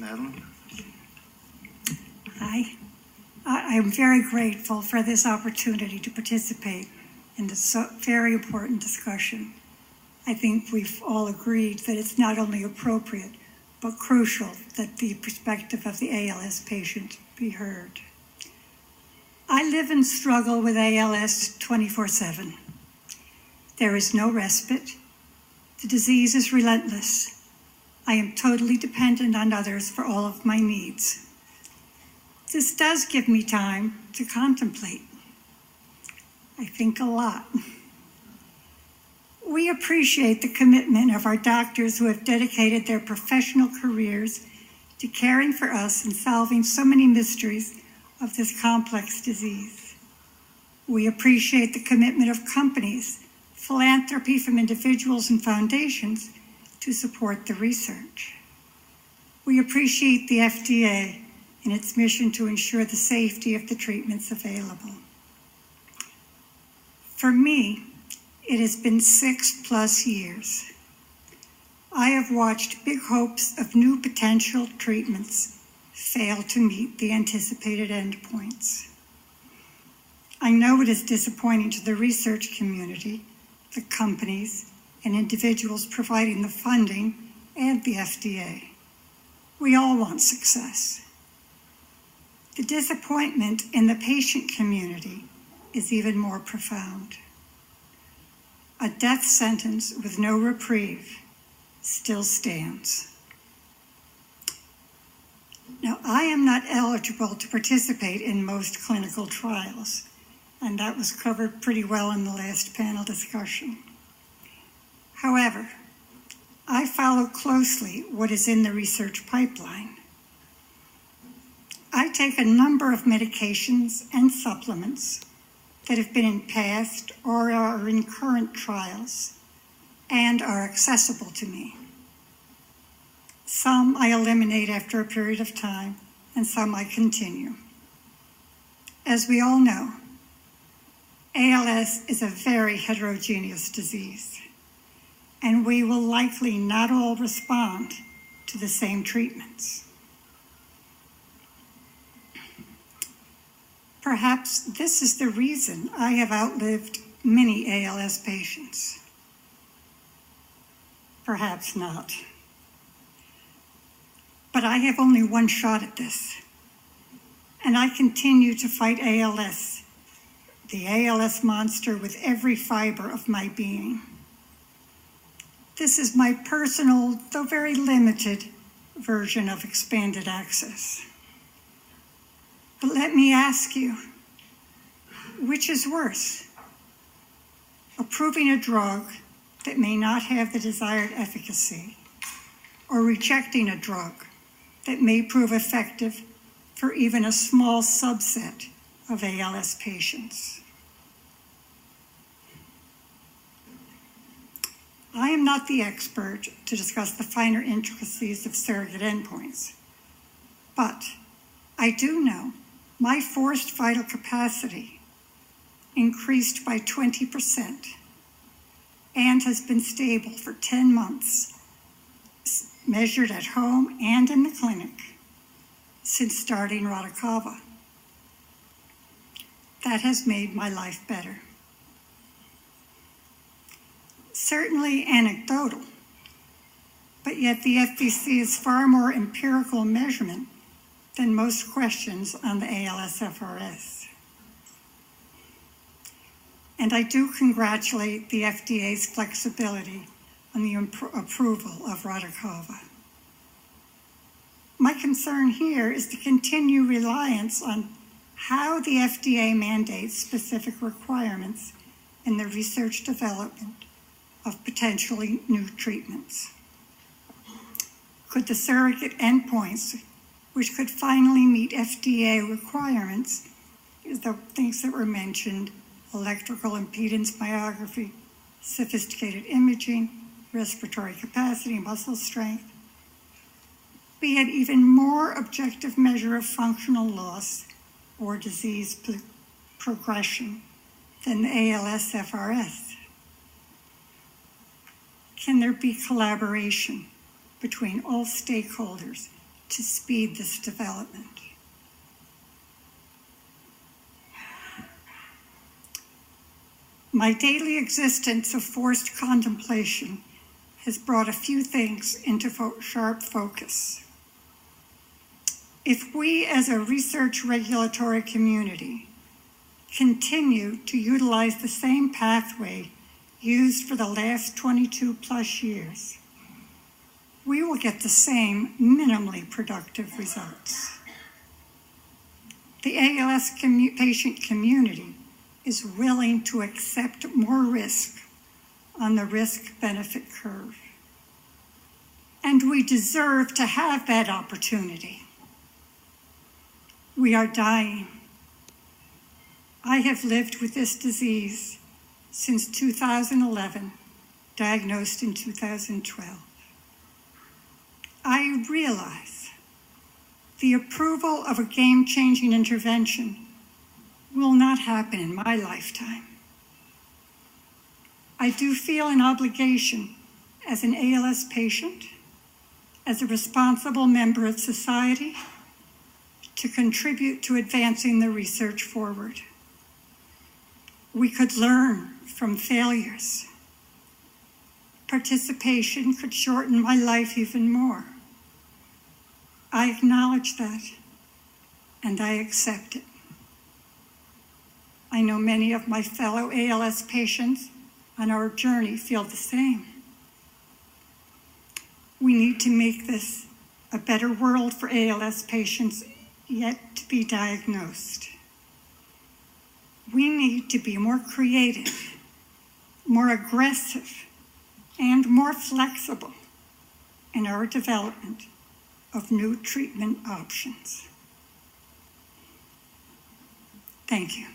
Madeline? Hi. I'm very grateful for this opportunity to participate in this very important discussion. I think we've all agreed that it's not only appropriate, but crucial that the perspective of the ALS patient be heard. I live and struggle with ALS 24/7. There is no respite. The disease is relentless. I am totally dependent on others for all of my needs. This does give me time to contemplate. I think a lot. We appreciate the commitment of our doctors who have dedicated their professional careers to caring for us and solving so many mysteries of this complex disease. We appreciate the commitment of companies, philanthropy from individuals and foundations to support the research. We appreciate the FDA in its mission to ensure the safety of the treatments available. For me, it has been 6+ years. I have watched big hopes of new potential treatments fail to meet the anticipated endpoints. I know it is disappointing to the research community, the companies, and individuals providing the funding, and the FDA. We all want success. The disappointment in the patient community is even more profound. A death sentence with no reprieve still stands. Now, I am not eligible to participate in most clinical trials, and that was covered pretty well in the last panel discussion. However, I follow closely what is in the research pipeline. I take a number of medications and supplements that have been in past or are in current trials and are accessible to me. Some I eliminate after a period of time, and some I continue. As we all know, ALS is a very heterogeneous disease, and we will likely not all respond to the same treatments. Perhaps this is the reason I have outlived many ALS patients. Perhaps not. But I have only one shot at this, and I continue to fight ALS, the ALS monster, with every fiber of my being. This is my personal, though very limited, version of expanded access. But let me ask you, which is worse? Approving a drug that may not have the desired efficacy, or rejecting a drug that may prove effective for even a small subset of ALS patients? I am not the expert to discuss the finer intricacies of surrogate endpoints, but I do know my forced vital capacity increased by 20% and has been stable for 10 months, measured at home and in the clinic, since starting Radicava. That has made my life better. Certainly anecdotal, but yet the FVC is far more empirical measurement than most questions on the ALS-FRS. And I do congratulate the FDA's flexibility on the approval of Radicava. My concern here is the continued reliance on how the FDA mandates specific requirements in the research development of potentially new treatments. Could the surrogate endpoints, which could finally meet FDA requirements, the things that were mentioned, electrical impedance myography, sophisticated imaging, respiratory capacity, muscle strength, be an even more objective measure of functional loss or disease progression than the ALS-FRS? Can there be collaboration between all stakeholders to speed this development. My daily existence of forced contemplation has brought a few things into sharp focus. If we as a research regulatory community continue to utilize the same pathway used for the last 22 plus years, we will get the same minimally productive results. The ALS patient community is willing to accept more risk on the risk-benefit curve. And we deserve to have that opportunity. We are dying. I have lived with this disease since 2011, diagnosed in 2012. I realize the approval of a game-changing intervention will not happen in my lifetime. I do feel an obligation as an ALS patient, as a responsible member of society, to contribute to advancing the research forward. We could learn from failures. Participation could shorten my life even more. I acknowledge that, and I accept it. I know many of my fellow ALS patients on our journey feel the same. We need to make this a better world for ALS patients yet to be diagnosed. We need to be more creative, more aggressive, and more flexible in our development of new treatment options. Thank you.